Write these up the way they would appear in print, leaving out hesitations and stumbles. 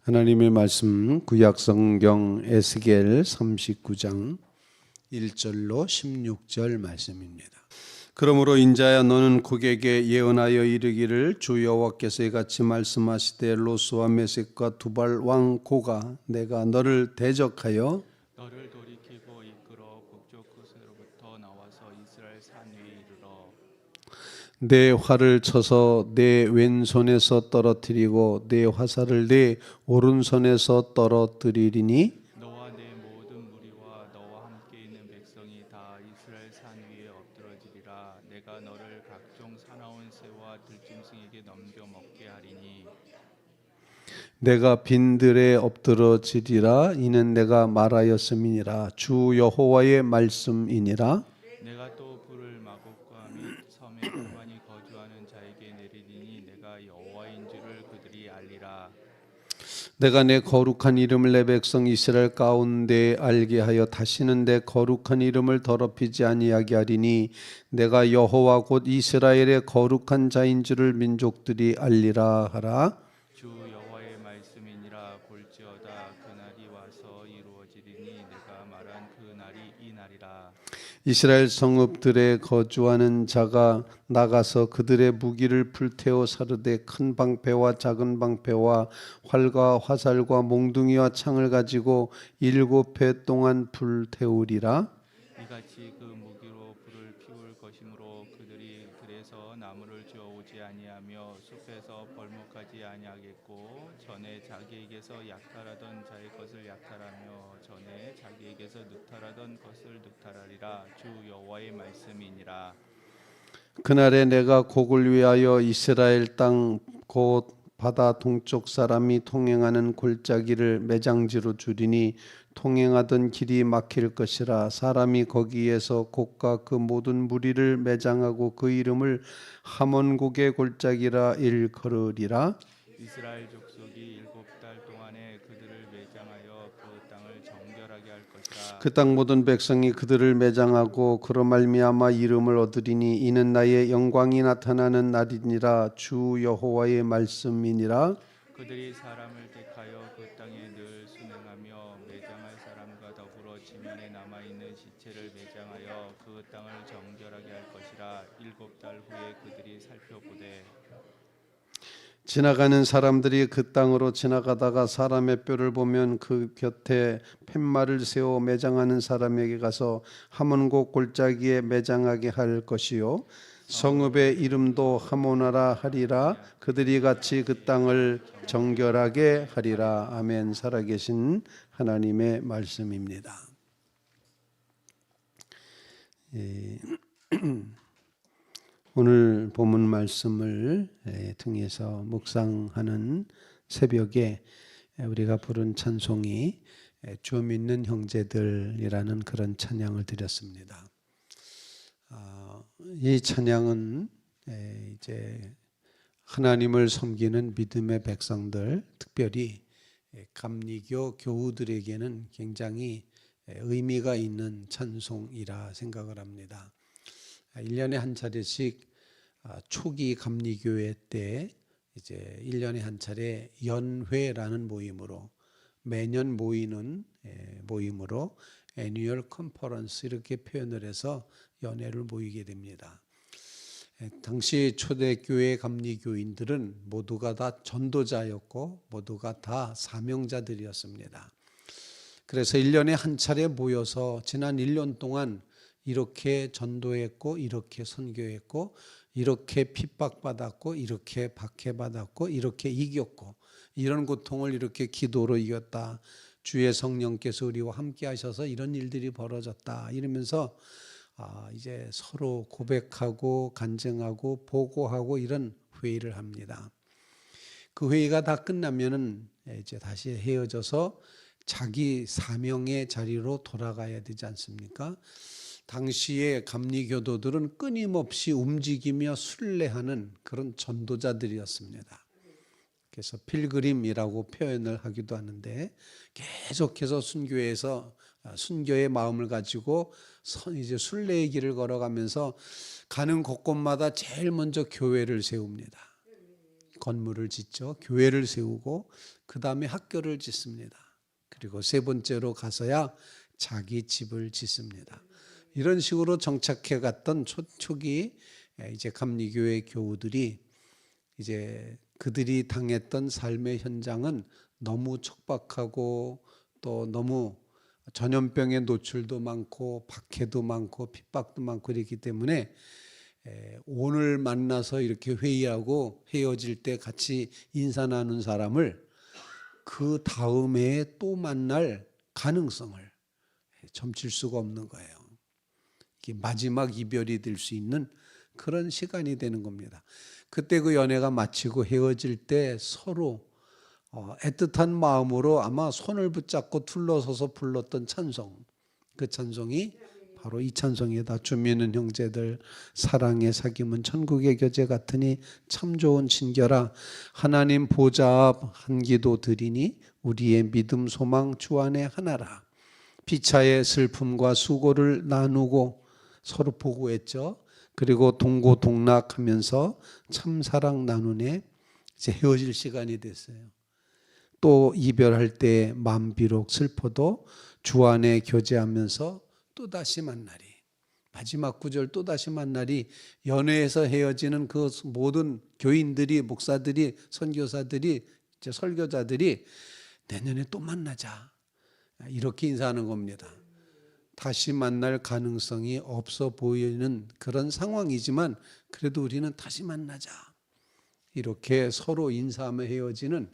하나님의 말씀 구약 성경 에스겔 39장 1절로 16절 말씀입니다. 그러므로 인자야 너는 고객에게 예언하여 이르기를 주 여호와께서 이같이 말씀하시되 로스와 메섹과 두발 왕 고가 내가 너를 대적하여 너를 돌이키고 이끌어 북쪽 끝으로부터 나와서 이스라엘 산 위에 이르러 내 활을 쳐서 내 왼손에서 떨어뜨리고 내 화살을 내 오른손에서 떨어뜨리리니 너와 내 모든 무리와 너와 함께 있는 백성이 다 이스라엘 산 위에 엎드러지리라. 내가 너를 각종 사나운 새와 들짐승에게 넘겨 먹게 하리니 내가 빈들에 엎드러지리라. 이는 내가 말하였음이니라. 주 여호와의 말씀이니라. 내가 또 불을 마곡과 및 섬에 평안히 거주하는 자에게 내리리니 내가 여호와인 줄을 그들이 알리라. 내가 내 거룩한 이름을 내 백성 이스라엘 가운데 알게 하여 다시는 내 거룩한 이름을 더럽히지 아니하게 하리니 내가 여호와 곧 이스라엘의 거룩한 자인 줄을 민족들이 알리라 하라. 주 여호와의 말씀이니라. 볼지어다 그날이 와서 이루어지리니 내가 말한 그 날이 이 날이라. 이스라엘 성읍들에 거주하는 자가 나가서 그들의 무기를 불태워 사르되 큰 방패와 작은 방패와 활과 화살과 몽둥이와 창을 가지고 7해 동안 불태우리라. 이같이 그 무기로 불을 피울 것이므로 그들이 들에서 나무를 주워오지 아니하며 숲에서 벌목하지 아니하겠고 전에 자기에게서 약탈하던 자의 것을 약탈하며 전에 자기에게서 늑탈하던 것을 늑탈하리라. 주 여호와의 말씀이니라. 그날에 내가 곡을 위하여 이스라엘 땅 곧 바다 동쪽 사람이 통행하는 골짜기를 매장지로 주리니 통행하던 길이 막힐 것이라. 사람이 거기에서 곡과 그 모든 무리를 매장하고 그 이름을 하몬곡의 골짜기라 일컬으리라. 이스라엘 족속이 7달 동안에 그들을 매장하여 그 땅을 정결하게 할 것이라. 그 땅 모든 백성이 그들을 매장하고 그로 말미암아 이름을 얻으리니 이는 나의 영광이 나타나는 날이니라. 주 여호와의 말씀이니라. 그들이 사람을 택하여 그 땅에 늘 순행하며 매장할 사람과 더불어 지면에 남아있는 시체를 매장하여 그 땅을 정결하게 할 것이라. 7달 후에 그들이 살펴보되 지나가는 사람들이 그 땅으로 지나가다가 사람의 뼈를 보면 그 곁에 팻말을 세워 매장하는 사람에게 가서 하몬곡 골짜기에 매장하게 할 것이요 성읍의 이름도 하모나라 하리라. 그들이 같이 그 땅을 정결하게 하리라. 아멘. 살아계신 하나님의 말씀입니다. 오늘 본문 말씀을 통해서 묵상하는 새벽에 우리가 부른 찬송이 주 믿는 형제들이라는 그런 찬양을 드렸습니다. 이 찬양은 이제 하나님을 섬기는 믿음의 백성들, 특별히 감리교 교우들에게는 굉장히 의미가 있는 찬송이라 생각을 합니다. 1년에 한 차례씩 초기 감리교회 때 이제 1년에 한 차례 연회라는 모임으로 매년 모이는 모임으로 애니얼 컨퍼런스 이렇게 표현을 해서 연회를 모이게 됩니다. 당시 초대교회 감리교인들은 모두가 다 전도자였고 모두가 다 사명자들이었습니다. 그래서 1년에 한 차례 모여서 지난 1년 동안 이렇게 전도했고 이렇게 선교했고 이렇게 핍박받았고 이렇게 박해받았고 이렇게 이겼고 이런 고통을 이렇게 기도로 이겼다. 주의 성령께서 우리와 함께 하셔서 이런 일들이 벌어졌다. 이러면서 이제 서로 고백하고 간증하고 보고하고 이런 회의를 합니다. 그 회의가 다 끝나면은 이제 다시 헤어져서 자기 사명의 자리로 돌아가야 되지 않습니까? 당시의 감리교도들은 끊임없이 움직이며 순례하는 그런 전도자들이었습니다. 그래서 필그림이라고 표현을 하기도 하는데 계속해서 순교에서 순교의 마음을 가지고 이제 순례의 길을 걸어가면서 가는 곳곳마다 제일 먼저 교회를 세웁니다. 건물을 짓죠. 교회를 세우고 그 다음에 학교를 짓습니다. 그리고 세 번째로 가서야 자기 집을 짓습니다. 이런 식으로 정착해 갔던 초기 이제 감리교회 교우들이 이제 그들이 당했던 삶의 현장은 너무 척박하고 또 너무 전염병의 노출도 많고 박해도 많고 핍박도 많고 이렇기 때문에 오늘 만나서 이렇게 회의하고 헤어질 때 같이 인사 나눈 사람을 그 다음 해에 또 만날 가능성을 점칠 수가 없는 거예요. 이게 마지막 이별이 될 수 있는 그런 시간이 되는 겁니다. 그때 그 연애가 마치고 헤어질 때 서로 애틋한 마음으로 아마 손을 붙잡고 둘러서서 불렀던 찬송, 그 찬송이 바로 이 찬송이다. 주미는 형제들 사랑의 사귐은 천국의 교제 같으니 참 좋은 친결아 하나님 보좌 앞 한 기도 드리니 우리의 믿음 소망 주 안에 하나라. 피차의 슬픔과 수고를 나누고 서로 보고했죠. 그리고 동고동락하면서 참 사랑 나누네. 이제 헤어질 시간이 됐어요. 또 이별할 때 마음 비록 슬퍼도 주 안에 교제하면서 또다시 만나리. 마지막 구절 또다시 만나리. 연애에서 헤어지는 그 모든 교인들이, 목사들이, 선교사들이, 이제 설교자들이 내년에 또 만나자 이렇게 인사하는 겁니다. 다시 만날 가능성이 없어 보이는 그런 상황이지만 그래도 우리는 다시 만나자 이렇게 서로 인사하며 헤어지는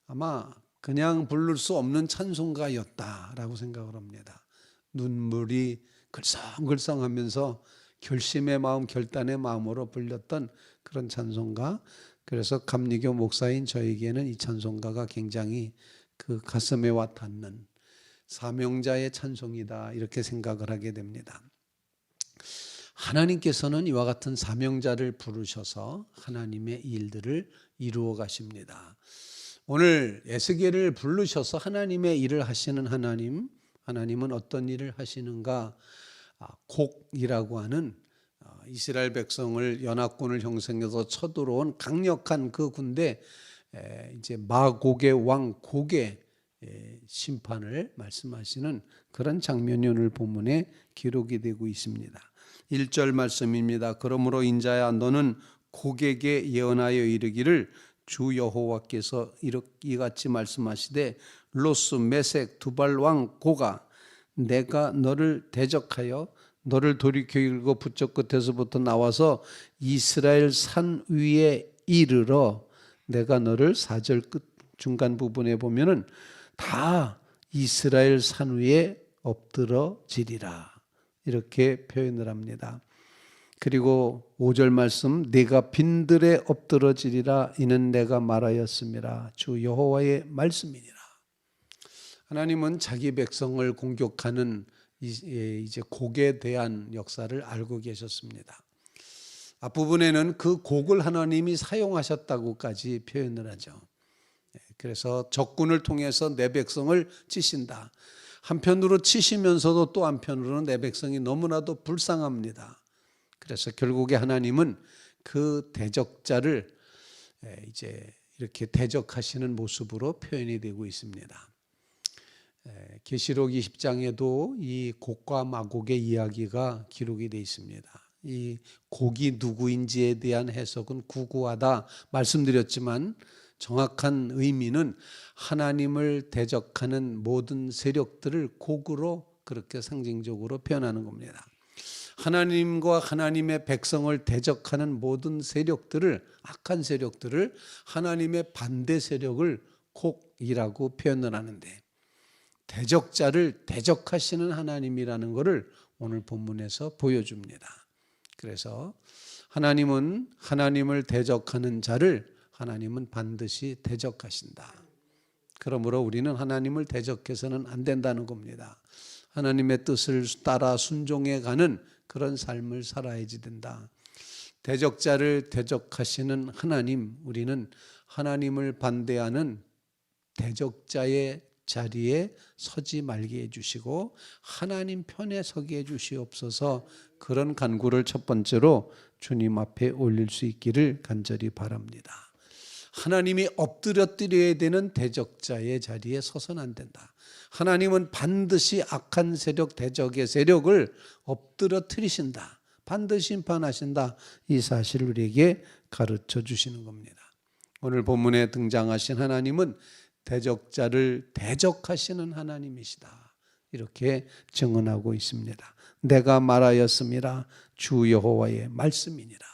아마 그냥 부를 수 없는 찬송가였다라고 생각을 합니다. 눈물이 글썽글썽하면서 결심의 마음, 결단의 마음으로 불렸던 그런 찬송가. 그래서 감리교 목사인 저에게는 이 찬송가가 굉장히 그 가슴에 와 닿는 사명자의 찬송이다 이렇게 생각을 하게 됩니다. 하나님께서는 이와 같은 사명자를 부르셔서 하나님의 일들을 이루어 가십니다. 오늘 에스겔을 부르셔서 하나님의 일을 하시는 하나님은 어떤 일을 하시는가? 곡이라고 하는 이스라엘 백성을 연합군을 형성해서 쳐들어온 강력한 그 군대 이제 마곡의 왕 곡의 심판을 말씀하시는 그런 장면이 오늘 본문에 기록이 되고 있습니다. 1절 말씀입니다. 그러므로 인자야 너는 곡에게 예언하여 이르기를 주 여호와께서 이같이 말씀하시되 로스 메색 두발 왕 고가 내가 너를 대적하여 너를 돌이켜 일곱 부쩍 끝에서부터 나와서 이스라엘 산 위에 이르러 내가 너를 4절 끝 중간 부분에 보면은 다 이스라엘 산 위에 엎드러지리라 이렇게 표현을 합니다. 그리고 5절 말씀 내가 빈들에 엎드러지리라 이는 내가 말하였음이라 주 여호와의 말씀이니라. 하나님은 자기 백성을 공격하는 이제 곡에 대한 역사를 알고 계셨습니다. 앞부분에는 그 곡을 하나님이 사용하셨다고까지 표현을 하죠. 그래서 적군을 통해서 내 백성을 치신다. 한편으로 치시면서도 또 한편으로는 내 백성이 너무나도 불쌍합니다. 그래서 결국에 하나님은 그 대적자를 이제 이렇게 대적하시는 모습으로 표현이 되고 있습니다. 계시록 20장에도 이 곡과 마곡의 이야기가 기록이 되어 있습니다. 이 곡이 누구인지에 대한 해석은 구구하다 말씀드렸지만 정확한 의미는 하나님을 대적하는 모든 세력들을 곡으로 그렇게 상징적으로 표현하는 겁니다. 하나님과 하나님의 백성을 대적하는 모든 세력들을, 악한 세력들을 하나님의 반대 세력을 곡이라고 표현을 하는데 대적자를 대적하시는 하나님이라는 것을 오늘 본문에서 보여줍니다. 그래서 하나님은 하나님을 대적하는 자를 하나님은 반드시 대적하신다. 그러므로 우리는 하나님을 대적해서는 안 된다는 겁니다. 하나님의 뜻을 따라 순종해 가는 그런 삶을 살아야지 된다. 대적자를 대적하시는 하나님, 우리는 하나님을 반대하는 대적자의 자리에 서지 말게 해주시고 하나님 편에 서게 해주시옵소서. 그런 간구를 첫 번째로 주님 앞에 올릴 수 있기를 간절히 바랍니다. 하나님이 엎드려뜨려야 되는 대적자의 자리에 서서는 안 된다. 하나님은 반드시 악한 세력, 대적의 세력을 엎드려뜨리신다. 반드시 심판하신다. 이 사실을 우리에게 가르쳐 주시는 겁니다. 오늘 본문에 등장하신 하나님은 대적자를 대적하시는 하나님이시다. 이렇게 증언하고 있습니다. 내가 말하였음이라 주 여호와의 말씀이니라.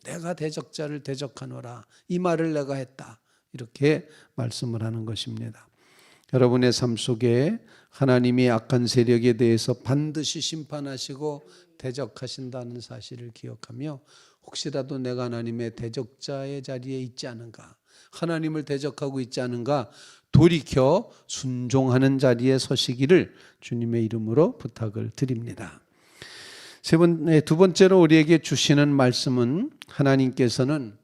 내가 대적자를 대적하노라. 이 말을 내가 했다. 이렇게 말씀을 하는 것입니다. 여러분의 삶 속에 하나님이 악한 세력에 대해서 반드시 심판하시고 대적하신다는 사실을 기억하며 혹시라도 내가 하나님의 대적자의 자리에 있지 않은가, 하나님을 대적하고 있지 않은가 돌이켜 순종하는 자리에 서시기를 주님의 이름으로 부탁을 드립니다. 두 번째로 우리에게 주시는 말씀은 하나님께서는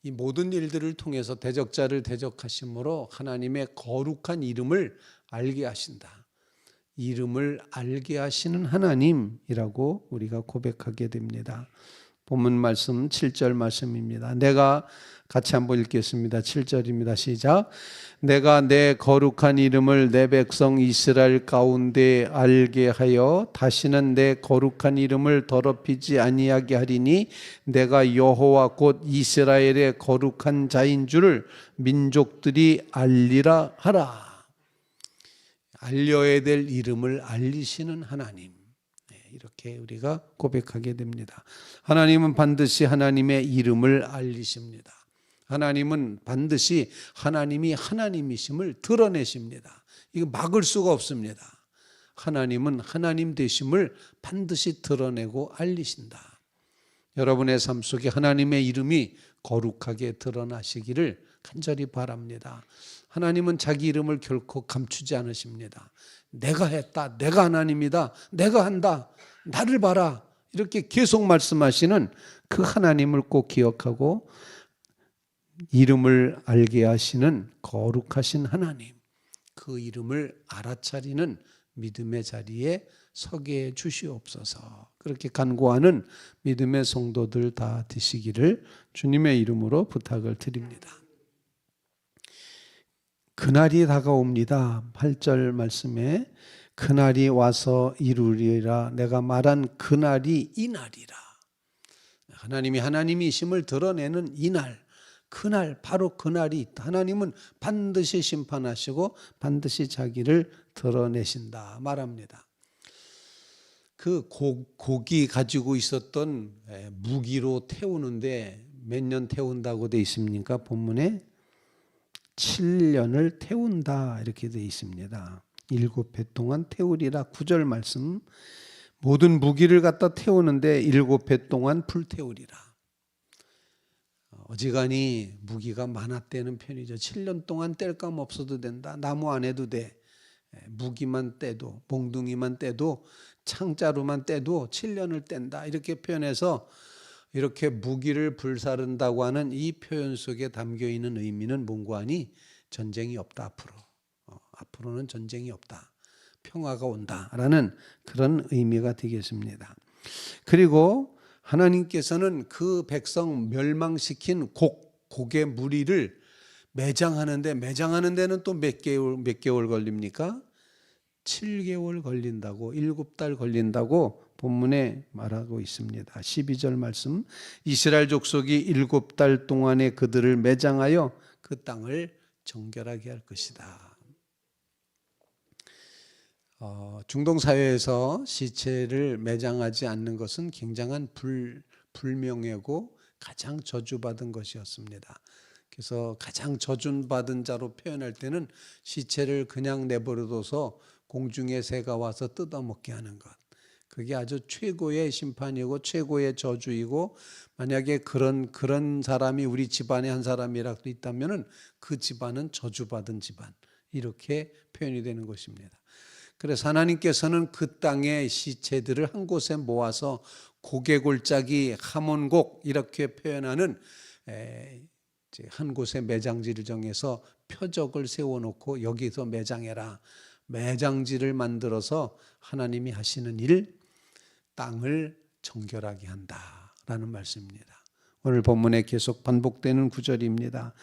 이 모든 일들을 통해서 대적자를 대적하심으로 하나님의 거룩한 이름을 알게 하신다. 이름을 알게 하시는 하나님이라고 우리가 고백하게 됩니다. 본문 말씀 7절 말씀입니다. 내가 같이 한번 읽겠습니다. 7절입니다. 시작. 내가 내 거룩한 이름을 내 백성 이스라엘 가운데 알게 하여 다시는 내 거룩한 이름을 더럽히지 아니하게 하리니 내가 여호와 곧 이스라엘의 거룩한 자인 줄을 민족들이 알리라 하라. 알려야 될 이름을 알리시는 하나님. 이렇게 우리가 고백하게 됩니다. 하나님은 반드시 하나님의 이름을 알리십니다. 하나님은 반드시 하나님이 하나님이심을 드러내십니다. 이거 막을 수가 없습니다. 하나님은 하나님 되심을 반드시 드러내고 알리신다. 여러분의 삶 속에 하나님의 이름이 거룩하게 드러나시기를 간절히 바랍니다. 하나님은 자기 이름을 결코 감추지 않으십니다. 내가 했다, 내가 하나님이다, 내가 한다, 나를 봐라, 이렇게 계속 말씀하시는 그 하나님을 꼭 기억하고 이름을 알게 하시는 거룩하신 하나님, 그 이름을 알아차리는 믿음의 자리에 서게 해 주시옵소서. 그렇게 간구하는 믿음의 성도들 다 되시기를 주님의 이름으로 부탁을 드립니다. 그날이 다가옵니다. 8절 말씀에 그날이 와서 이루리라. 내가 말한 그날이 이날이라. 하나님이 하나님이심을 드러내는 이날, 그날, 바로 그날이 있다. 하나님은 반드시 심판하시고 반드시 자기를 드러내신다 말합니다. 그 고기 가지고 있었던 무기로 태우는데 몇 년 태운다고 돼 있습니까? 본문에 7년을 태운다 이렇게 돼 있습니다. 7해 동안 태우리라. 9절 말씀, 모든 무기를 갖다 태우는데 7해 동안 불태우리라. 어지간히 무기가 많았다는 편이죠. 7년 동안 뗄감 없어도 된다. 나무 안 해도 돼. 무기만 떼도, 몽둥이만 떼도, 창자루만 떼도 7년을 뗀다. 이렇게 표현해서 이렇게 무기를 불사른다고 하는 이 표현 속에 담겨 있는 의미는 뭔가 하니 전쟁이 없다. 앞으로는 전쟁이 없다. 평화가 온다라는 그런 의미가 되겠습니다. 그리고 하나님께서는 그 백성 멸망시킨 곡의 무리를 매장하는 데는 또 몇 개월 걸립니까? 7개월 걸린다고, 7달 걸린다고 본문에 말하고 있습니다. 12절 말씀, 이스라엘 족속이 7달 동안에 그들을 매장하여 그 땅을 정결하게 할 것이다. 중동 사회에서 시체를 매장하지 않는 것은 굉장한 불명예고 가장 저주받은 것이었습니다. 그래서 가장 저주받은 자로 표현할 때는 시체를 그냥 내버려둬서 공중의 새가 와서 뜯어먹게 하는 것, 그게 아주 최고의 심판이고 최고의 저주이고, 만약에 그런 사람이 우리 집안에 한 사람이라도 있다면은 그 집안은 저주받은 집안, 이렇게 표현이 되는 것입니다. 그래서 하나님께서는 그 땅의 시체들을 한 곳에 모아서 고개골짜기 하몬곡 이렇게 표현하는 한 곳에 매장지를 정해서 표적을 세워놓고 여기서 매장해라. 매장지를 만들어서 하나님이 하시는 일, 땅을 정결하게 한다라는 말씀입니다. 오늘 본문에 계속 반복되는 구절입니다.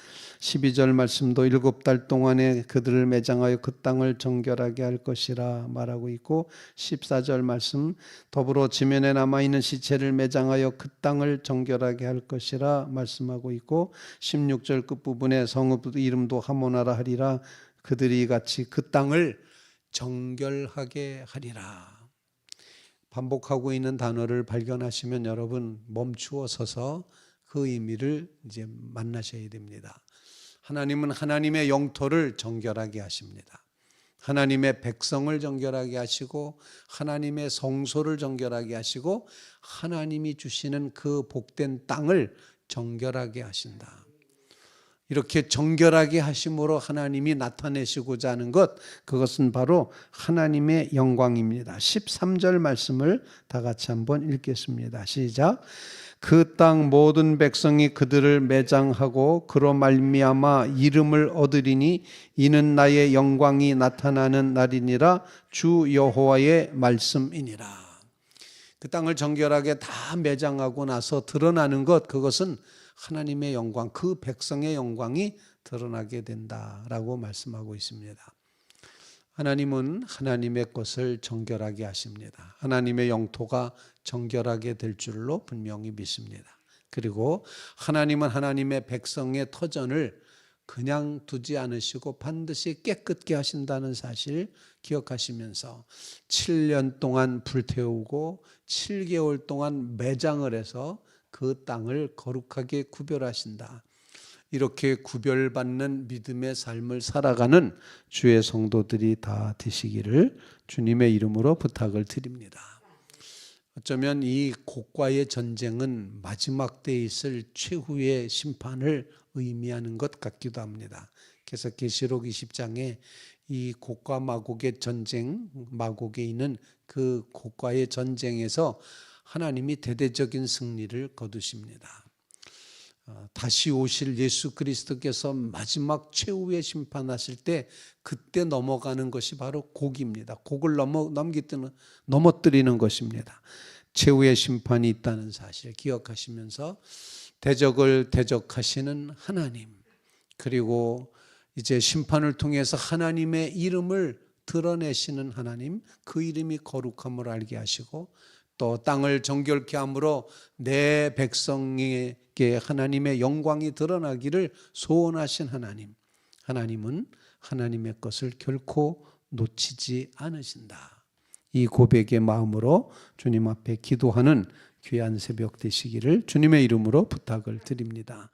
12절 말씀도 7달 동안에 그들을 매장하여 그 땅을 정결하게 할 것이라 말하고 있고, 14절 말씀 더불어 지면에 남아있는 시체를 매장하여 그 땅을 정결하게 할 것이라 말씀하고 있고, 16절 끝부분에 성읍 이름도 하모나라 하리라. 그들이 같이 그 땅을 정결하게 하리라. 반복하고 있는 단어를 발견하시면 여러분 멈추어 서서 그 의미를 이제 만나셔야 됩니다. 하나님은 하나님의 영토를 정결하게 하십니다. 하나님의 백성을 정결하게 하시고 하나님의 성소를 정결하게 하시고 하나님이 주시는 그 복된 땅을 정결하게 하신다. 이렇게 정결하게 하심으로 하나님이 나타내시고자 하는 것, 그것은 바로 하나님의 영광입니다. 13절 말씀을 다 같이 한번 읽겠습니다. 시작. 그 땅 모든 백성이 그들을 매장하고 그로 말미암아 이름을 얻으리니 이는 나의 영광이 나타나는 날이니라. 주 여호와의 말씀이니라. 그 땅을 정결하게 다 매장하고 나서 드러나는 것, 그것은 하나님의 영광, 그 백성의 영광이 드러나게 된다라고 말씀하고 있습니다. 하나님은 하나님의 것을 정결하게 하십니다. 하나님의 영토가 정결하게 될 줄로 분명히 믿습니다. 그리고 하나님은 하나님의 백성의 터전을 그냥 두지 않으시고 반드시 깨끗게 하신다는 사실 기억하시면서 7년 동안 불태우고 7개월 동안 매장을 해서 그 땅을 거룩하게 구별하신다. 이렇게 구별받는 믿음의 삶을 살아가는 주의 성도들이 다 되시기를 주님의 이름으로 부탁을 드립니다. 어쩌면 이 곡과의 전쟁은 마지막 때에 있을 최후의 심판을 의미하는 것 같기도 합니다. 그래서 계시록 20장에 이 곡과 마곡의 전쟁, 마곡에 있는 그 곡과의 전쟁에서 하나님이 대대적인 승리를 거두십니다. 다시 오실 예수 그리스도께서 마지막 최후의 심판하실 때 그때 넘어가는 것이 바로 곡입니다. 곡을 넘어뜨리는 것입니다. 최후의 심판이 있다는 사실 기억하시면서 대적을 대적하시는 하나님, 그리고 이제 심판을 통해서 하나님의 이름을 드러내시는 하나님, 그 이름이 거룩함을 알게 하시고 또 땅을 정결케 함으로 내 백성에게 하나님의 영광이 드러나기를 소원하신 하나님, 하나님은 하나님의 것을 결코 놓치지 않으신다. 이 고백의 마음으로 주님 앞에 기도하는 귀한 새벽 되시기를 주님의 이름으로 부탁을 드립니다.